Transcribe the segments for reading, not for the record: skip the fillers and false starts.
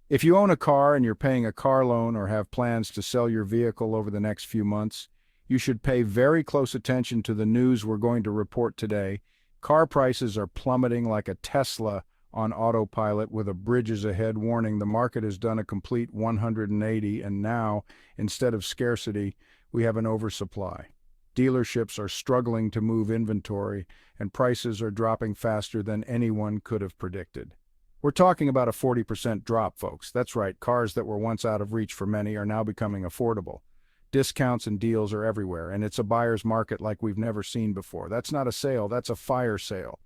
If you own a car and you're paying a car loan or have plans to sell your vehicle over the next few months, you should pay very close attention to the news we're going to report today. Car prices are plummeting like a Tesla on autopilot with a bridges ahead warning. The market has done a complete 180, and now, instead of scarcity, we have an oversupply. Dealerships are struggling to move inventory, and prices are dropping faster than anyone could have predicted. We're talking about a 40% drop, folks. That's right, cars that were once out of reach for many are now becoming affordable. Discounts and deals are everywhere, and it's a buyer's market like we've never seen before. That's not a sale, that's a fire sale.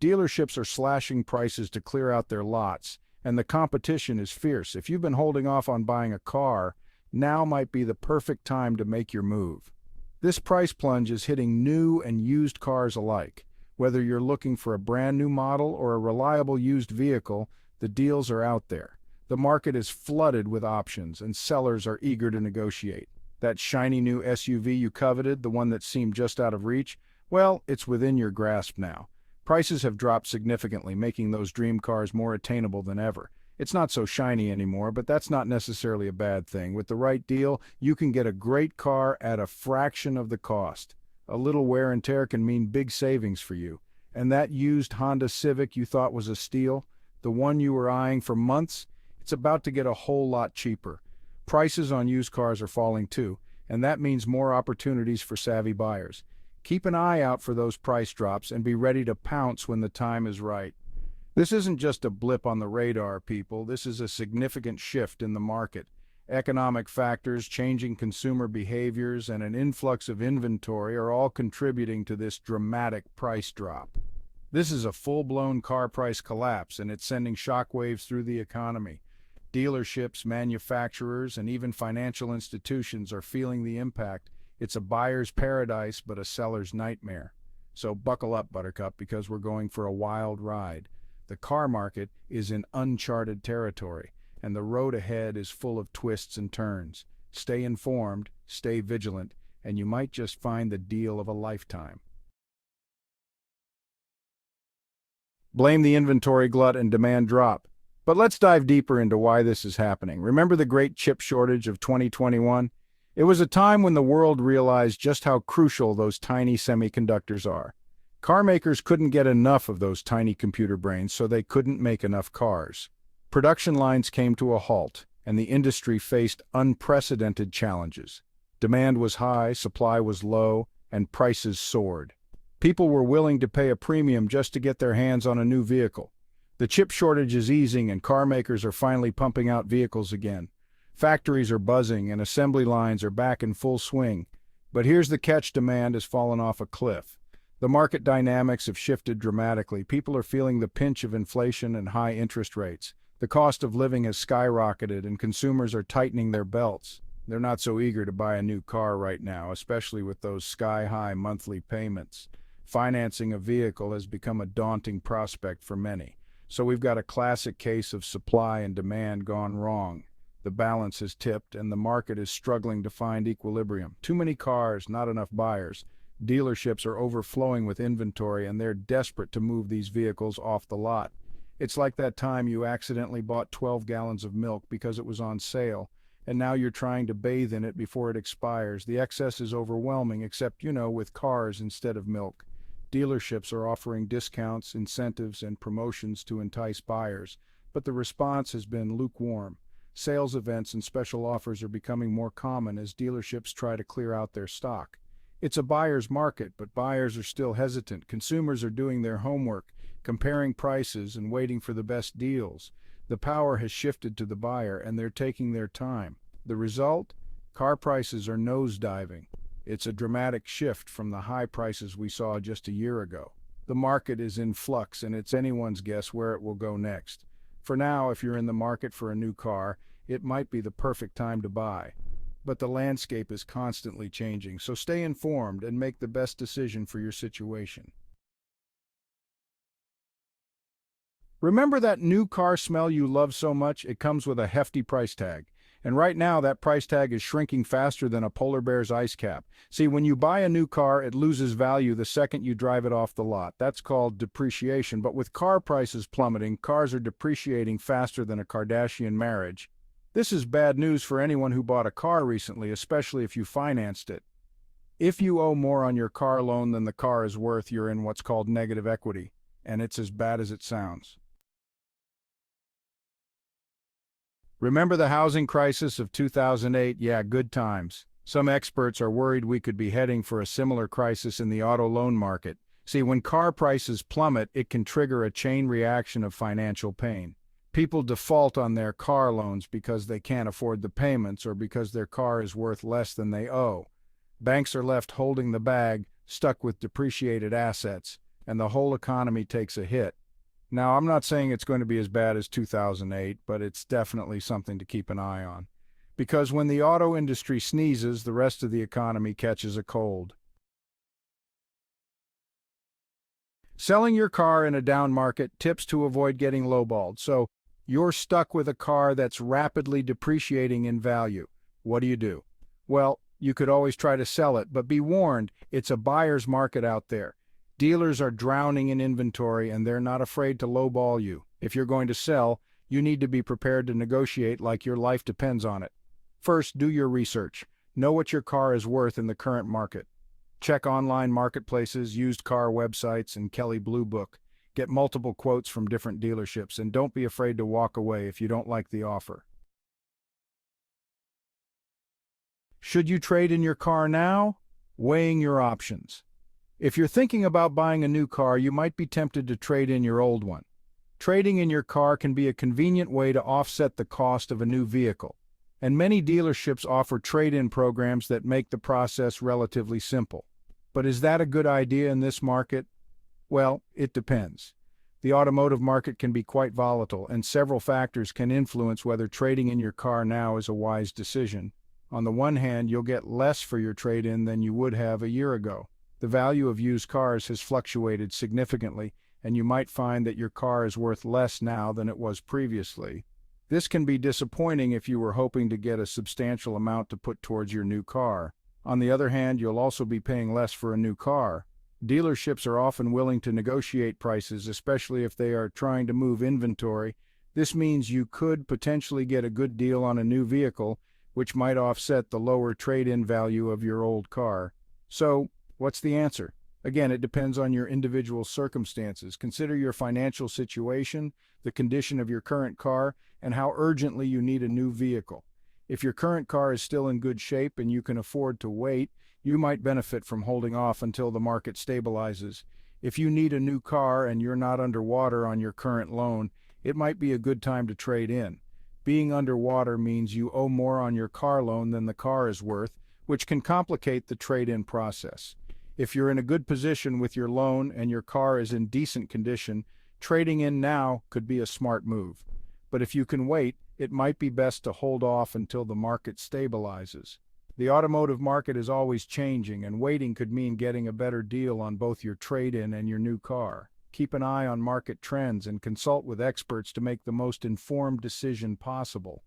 Dealerships are slashing prices to clear out their lots, and the competition is fierce. If you've been holding off on buying a car, now might be the perfect time to make your move. This price plunge is hitting new and used cars alike. Whether you're looking for a brand new model or a reliable used vehicle, the deals are out there. The market is flooded with options, and sellers are eager to negotiate. That shiny new SUV you coveted, the one that seemed just out of reach, well, it's within your grasp now. Prices have dropped significantly, making those dream cars more attainable than ever. It's not so shiny anymore, but that's not necessarily a bad thing. With the right deal, you can get a great car at a fraction of the cost. A little wear and tear can mean big savings for you. And that used Honda Civic you thought was a steal, the one you were eyeing for months, it's about to get a whole lot cheaper. Prices on used cars are falling too, and that means more opportunities for savvy buyers. Keep an eye out for those price drops and be ready to pounce when the time is right. This isn't just a blip on the radar, people. This is a significant shift in the market. Economic factors, changing consumer behaviors, and an influx of inventory are all contributing to this dramatic price drop. This is a full-blown car price collapse, and it's sending shockwaves through the economy. Dealerships, manufacturers, and even financial institutions are feeling the impact. It's a buyer's paradise, but a seller's nightmare. So buckle up, Buttercup, because we're going for a wild ride. The car market is in uncharted territory, and the road ahead is full of twists and turns. Stay informed, stay vigilant, and you might just find the deal of a lifetime. Blame the inventory glut and demand drop. But let's dive deeper into why this is happening. Remember the great chip shortage of 2021? It was a time when the world realized just how crucial those tiny semiconductors are. Car makers couldn't get enough of those tiny computer brains, so they couldn't make enough cars. Production lines came to a halt, and the industry faced unprecedented challenges. Demand was high, supply was low, and prices soared. People were willing to pay a premium just to get their hands on a new vehicle. The chip shortage is easing, and car makers are finally pumping out vehicles again. Factories are buzzing, and assembly lines are back in full swing. But here's the catch: demand has fallen off a cliff. The market dynamics have shifted dramatically. People are feeling the pinch of inflation and high interest rates. The cost of living has skyrocketed, and consumers are tightening their belts. They're not so eager to buy a new car right now, especially with those sky-high monthly payments. Financing a vehicle has become a daunting prospect for many. So we've got a classic case of supply and demand gone wrong. The balance has tipped, and the market is struggling to find equilibrium. Too many cars, not enough buyers. Dealerships are overflowing with inventory, and they're desperate to move these vehicles off the lot. It's like that time you accidentally bought 12 gallons of milk because it was on sale, and now you're trying to bathe in it before it expires. The excess is overwhelming, except, with cars instead of milk. Dealerships are offering discounts, incentives, and promotions to entice buyers, but the response has been lukewarm. Sales events and special offers are becoming more common as dealerships try to clear out their stock. It's a buyer's market, but buyers are still hesitant. Consumers are doing their homework, comparing prices and waiting for the best deals. The power has shifted to the buyer, and they're taking their time. The result? Car prices are nosediving. It's a dramatic shift from the high prices we saw just a year ago. The market is in flux, and it's anyone's guess where it will go next. For now, if you're in the market for a new car, it might be the perfect time to buy. But the landscape is constantly changing, so stay informed and make the best decision for your situation. Remember that new car smell you love so much? It comes with a hefty price tag. And right now, that price tag is shrinking faster than a polar bear's ice cap. See, when you buy a new car, it loses value the second you drive it off the lot. That's called depreciation. But with car prices plummeting, cars are depreciating faster than a Kardashian marriage. This is bad news for anyone who bought a car recently, especially if you financed it. If you owe more on your car loan than the car is worth, you're in what's called negative equity, and it's as bad as it sounds. Remember the housing crisis of 2008? Yeah, good times. Some experts are worried we could be heading for a similar crisis in the auto loan market. See, when car prices plummet, it can trigger a chain reaction of financial pain. People default on their car loans because they can't afford the payments or because their car is worth less than they owe. Banks are left holding the bag, stuck with depreciated assets, and the whole economy takes a hit. Now, I'm not saying it's going to be as bad as 2008, but it's definitely something to keep an eye on. Because when the auto industry sneezes, the rest of the economy catches a cold. Selling your car in a down market, tips to avoid getting lowballed. So, you're stuck with a car that's rapidly depreciating in value. What do? Well, you could always try to sell it, but be warned, it's a buyer's market out there. Dealers are drowning in inventory and they're not afraid to lowball you. If you're going to sell, you need to be prepared to negotiate like your life depends on it. First, do your research. Know what your car is worth in the current market. Check online marketplaces, used car websites, and Kelley Blue Book. Get multiple quotes from different dealerships, and don't be afraid to walk away if you don't like the offer. Should you trade in your car now? Weighing your options. If you're thinking about buying a new car, you might be tempted to trade in your old one. Trading in your car can be a convenient way to offset the cost of a new vehicle, and many dealerships offer trade-in programs that make the process relatively simple. But is that a good idea in this market? Well, it depends. The automotive market can be quite volatile, and several factors can influence whether trading in your car now is a wise decision. On the one hand, you'll get less for your trade-in than you would have a year ago. The value of used cars has fluctuated significantly, and you might find that your car is worth less now than it was previously. This can be disappointing if you were hoping to get a substantial amount to put towards your new car. On the other hand, you'll also be paying less for a new car. Dealerships are often willing to negotiate prices, especially if they are trying to move inventory. This means you could potentially get a good deal on a new vehicle, which might offset the lower trade-in value of your old car. So, what's the answer? Again, it depends on your individual circumstances. Consider your financial situation, the condition of your current car, and how urgently you need a new vehicle. If your current car is still in good shape and you can afford to wait, you might benefit from holding off until the market stabilizes. If you need a new car and you're not underwater on your current loan, it might be a good time to trade in. Being underwater means you owe more on your car loan than the car is worth, which can complicate the trade-in process. If you're in a good position with your loan and your car is in decent condition, trading in now could be a smart move. But if you can wait, it might be best to hold off until the market stabilizes. The automotive market is always changing, and waiting could mean getting a better deal on both your trade-in and your new car. Keep an eye on market trends and consult with experts to make the most informed decision possible.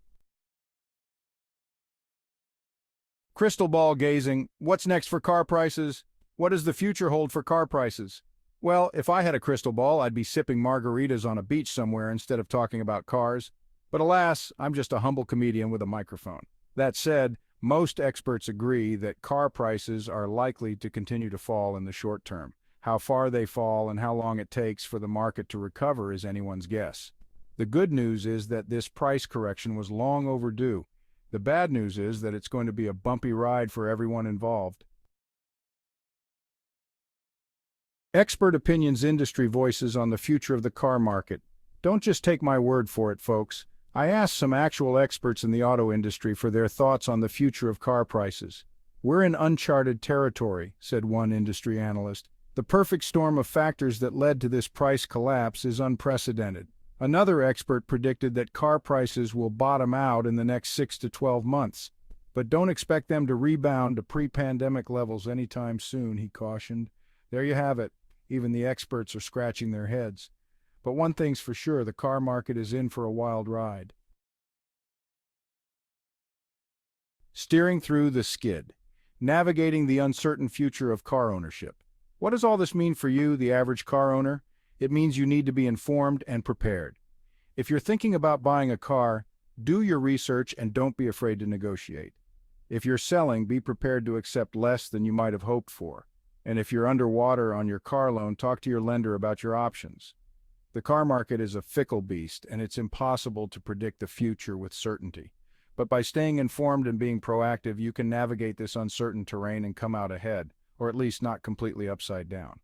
Crystal ball gazing. What's next for car prices? What does the future hold for car prices? Well, if I had a crystal ball, I'd be sipping margaritas on a beach somewhere instead of talking about cars. But alas, I'm just a humble comedian with a microphone. That said, most experts agree that car prices are likely to continue to fall in the short term. How far they fall and how long it takes for the market to recover is anyone's guess. The good news is that this price correction was long overdue. The bad news is that it's going to be a bumpy ride for everyone involved. Expert opinions, industry voices on the future of the car market. Don't just take my word for it, folks. I asked some actual experts in the auto industry for their thoughts on the future of car prices. We're in uncharted territory, said one industry analyst. The perfect storm of factors that led to this price collapse is unprecedented. Another expert predicted that car prices will bottom out in the next 6 to 12 months. But don't expect them to rebound to pre-pandemic levels anytime soon, he cautioned. There you have it. Even the experts are scratching their heads. But one thing's for sure, the car market is in for a wild ride. Steering through the skid. Navigating the uncertain future of car ownership. What does all this mean for you, the average car owner? It means you need to be informed and prepared. If you're thinking about buying a car, do your research and don't be afraid to negotiate. If you're selling, be prepared to accept less than you might have hoped for. And if you're underwater on your car loan, talk to your lender about your options. The car market is a fickle beast, and it's impossible to predict the future with certainty. But by staying informed and being proactive, you can navigate this uncertain terrain and come out ahead, or at least not completely upside down.